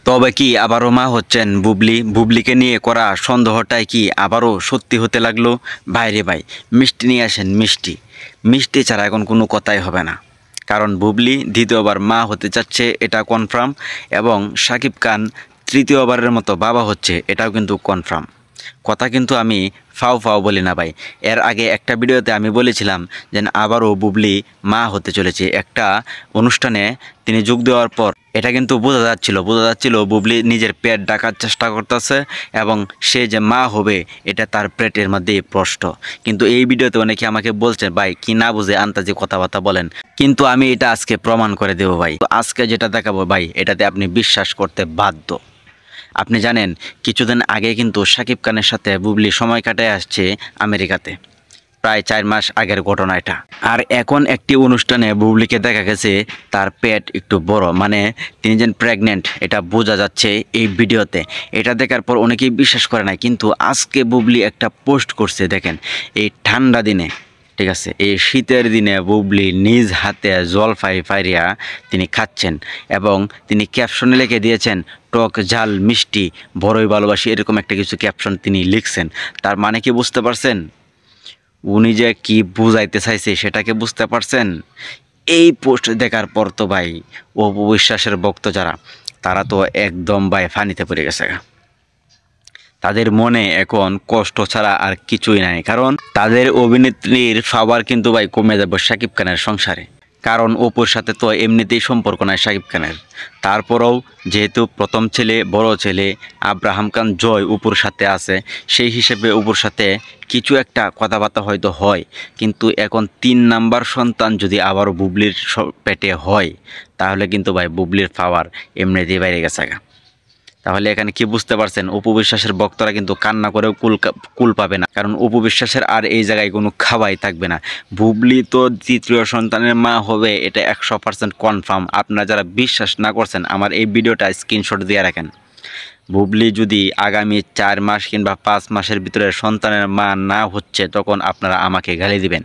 তবে কি আবারও মা হচ্ছেন বুবলি? বুবলিকে নিয়ে করা সন্দেহটাই কি আবারও সত্যি হতে লাগলো? বাইরে ভাই মিষ্টি নিয়ে আসেন, মিষ্টি মিষ্টি ছাড়া এখন কোনো কথাই হবে না। কারণ বুবলি দ্বিতীয়বার মা হতে যাচ্ছে, এটা কনফার্ম। এবং শাকিব খান তৃতীয়বারের মতো বাবা হচ্ছে, এটাও কিন্তু কনফার্ম। কথা কিন্তু আমি ফাও ফাও বলি না ভাই। এর আগে একটা ভিডিওতে আমি বলেছিলাম যে আবারও বুবলি মা হতে চলেছে। একটা অনুষ্ঠানে তিনি যোগ দেওয়ার পর এটা কিন্তু বোঝা যাচ্ছিল বুবলি নিজের পেট ডাকার চেষ্টা করতেছে এবং সে যে মা হবে এটা তার পেটের মধ্যেই প্রশ্ন। কিন্তু এই ভিডিওতে অনেকে আমাকে বলছেন ভাই কি না বুঝে আন্তাজে কথাবার্তা বলেন, কিন্তু আমি এটা আজকে প্রমাণ করে দেবো ভাই। আজকে যেটা দেখাবো ভাই এটাতে আপনি বিশ্বাস করতে বাধ্য। আপনি জানেন কিছুদিন আগে কিন্তু শাকিব খানের সাথে বুবলি সময় কাটায় আসছে আমেরিকাতে, প্রায় 4 মাস আগের ঘটনা এটা। আর এখন একটি অনুষ্ঠানে বুবলিকে দেখা গেছে তার পেট একটু বড়, মানে তিনি যেন প্রেগনেন্ট, এটা বোঝা যাচ্ছে এই ভিডিওতে। এটা দেখার পর অনেকেই বিশ্বাস করে না, কিন্তু আজকে বুবলি একটা পোস্ট করছে দেখেন। এই ঠান্ডা দিনে, ঠিক আছে, এই শীতের দিনে বুবলি নিজ হাতে জলপাই পাইরিয়া তিনি খাচ্ছেন এবং তিনি ক্যাপশনে লিখে দিয়েছেন টক ঝাল মিষ্টি বড়ই ভালোবাসি, এরকম একটা কিছু ক্যাপশন তিনি লিখছেন। তার মানে কি বুঝতে পারছেন? উনি যে কি বুঝাইতে চাইছে সেটাকে বুঝতে পারছেন? এই পোস্ট দেখার পর তো ভাই অপু বিশ্বাসের ভক্ত যারা, তারা তো একদম ভাই ফানিতে পড়ে গেছে। তাদের মনে এখন কষ্ট ছাড়া আর কিছুই নাই, কারণ তাদের অভিনেত্রীর পাওয়ার কিন্তু ভাই কমে যাবে শাকিব খানের সংসারে। কারণ অপুর সাথে তো এমনিতেই সম্পর্ক নাই শাকিব খানের। তারপরেও যেহেতু প্রথম ছেলে বড় ছেলে আব্রাহাম খান জয় অপুর সাথে আছে, সেই হিসেবে অপুর সাথে কিছু একটা কথাবার্তা হয়তো হয়। কিন্তু এখন 3 নাম্বার সন্তান যদি আবারও বুবলির পেটে হয়, তাহলে কিন্তু ভাই বুবলির পাওয়ার এমনিতেই বাইরে গেছে। তাহলে এখানে কি বুঝতে পারছেন? অপু বিশ্বাসের ভক্তরা কিন্তু কান্না করেও কুল পাবে না, কারণ অপু বিশ্বাসের আর এই জায়গায় কোনো খাওয়াই থাকবে না। বুবলি তো তৃতীয় সন্তানের মা হবে, এটা 100% কনফার্ম। আপনারা যারা বিশ্বাস না করছেন আমার এই ভিডিওটা স্ক্রিনশট দিয়ে রাখেন। বুবলি যদি আগামী 4 মাস কিংবা 5 মাসের ভিতরে সন্তানের মা না হচ্ছে, তখন আপনারা আমাকে গালি দিবেন,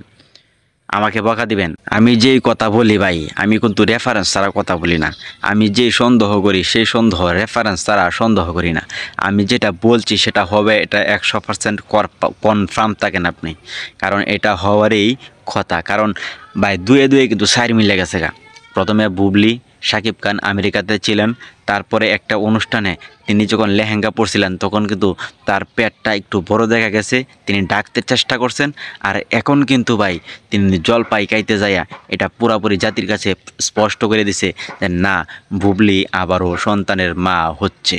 আমাকে বকা দিবেন। আমি যেই কথা বলি ভাই, আমি কিন্তু রেফারেন্স ছাড়া কথা বলি না। আমি যেই সন্দেহ করি সেই সন্দেহ রেফারেন্স ছাড়া সন্দেহ করি না। আমি যেটা বলছি সেটা হবে, এটা 100% কনফার্ম থাকেন আপনি, কারণ এটা হওয়ারই কথা। কারণ ভাই দুয়ে দুয়ে কিন্তু 4 মিলে গেছে গা। প্রথমে বুবলি শাকিব খান আমেরিকাতে ছিলেন, তারপরে একটা অনুষ্ঠানে তিনি যখন লেহেঙ্গা পরছিলেন তখন কিন্তু তার পেটটা একটু বড় দেখা গেছে, তিনি ডাকতে চেষ্টা করছেন। আর এখন কিন্তু ভাই তিনি জলপাই খাইতে যাইয়া এটা পুরাপুরি জাতির কাছে স্পষ্ট করে দিছে যে না, বুবলি আবারও সন্তানের মা হচ্ছে।